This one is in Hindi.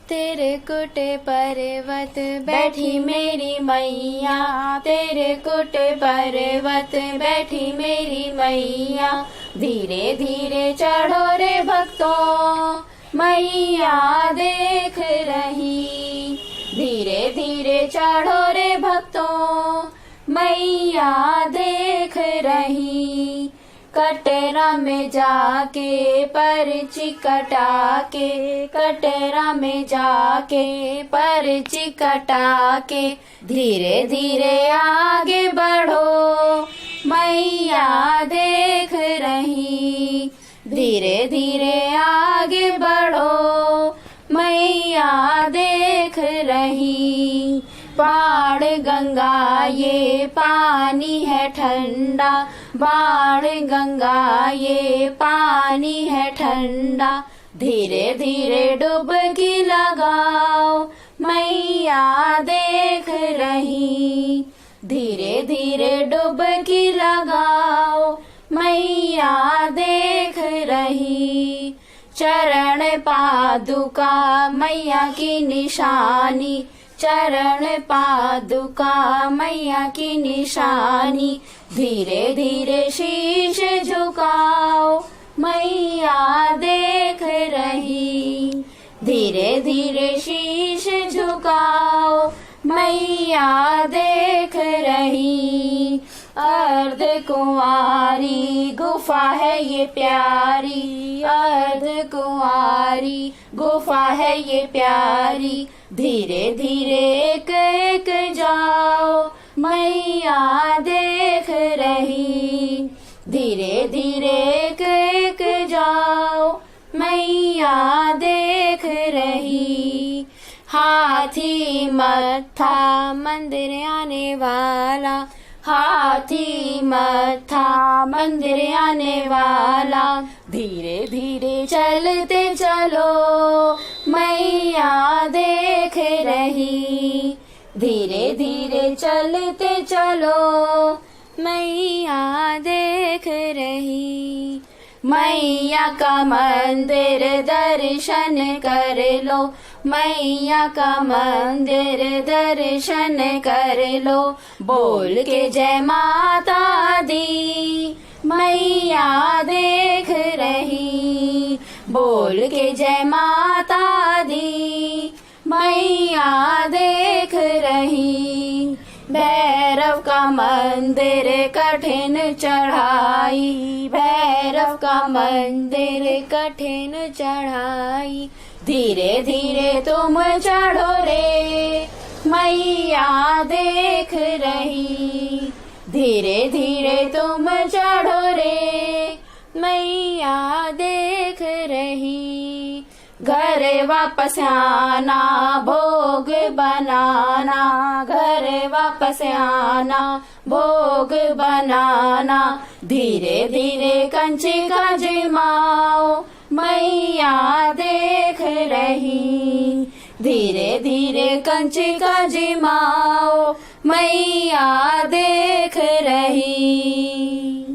तेरे कुटे पर्वत बैठी मेरी मैया, तेरे कुटे पर्वत बैठी मेरी मैया। धीरे धीरे चढ़ो रे भक्तों, मैया देख रही। धीरे धीरे चढ़ो रे भक्तों, मैया देख रही। कटरा में जाके पर्ची कटा के, कटरा में जाके पर्ची कटा के। धीरे धीरे आगे बढ़ो, मैया देख रही। धीरे धीरे आगे बढ़ो, मैया देख रही। बाढ़ गंगा ये पानी है ठंडा, बाढ़ गंगा ये पानी है ठंडा। धीरे धीरे डुबकी लगाओ, मैया देख रही। धीरे धीरे डुबकी लगाओ, मैया देख रही। चरण पादुका मैया की निशानी, चरण पादुका मैया की निशानी। धीरे धीरे शीश झुकाओ, मैया देख रही। धीरे धीरे शीश झुकाओ, मैया देख रही। अर्ध कुंवारी गुफा है ये प्यारी, अर्ध कुंवारी गुफा है ये प्यारी। धीरे धीरे एक एक जाओ, मैया देख रही। धीरे धीरे एक एक जाओ, मैया देख रही। हाथी मत्था मंदिर आने वाला, हाथी मत्था मंदिर आने वाला। धीरे धीरे चलते चलो, मैया देख रही। धीरे धीरे चलते चलो, मैया देख रही। मैया का मंदिर दर्शन कर लो, मैया का मंदिर दर्शन कर लो। बोल के जय माता दी, मैया देख रही। बोल के जय माता दी, मैया देख रही। भैरव का मंदिर कठिन चढ़ाई, भैरव का मंदिर कठिन चढ़ाई। धीरे धीरे तुम चढ़ो रे, मैया देख रही। धीरे धीरे तुम चढ़ो रे, मैया देख रही। घर वापस आना भोग बनाना, घर वापस आना भोग बनाना। धीरे धीरे कंचिका जिमाओ, मैया देख रही। धीरे धीरे कंचिका जिमाओ, मैया देख रही।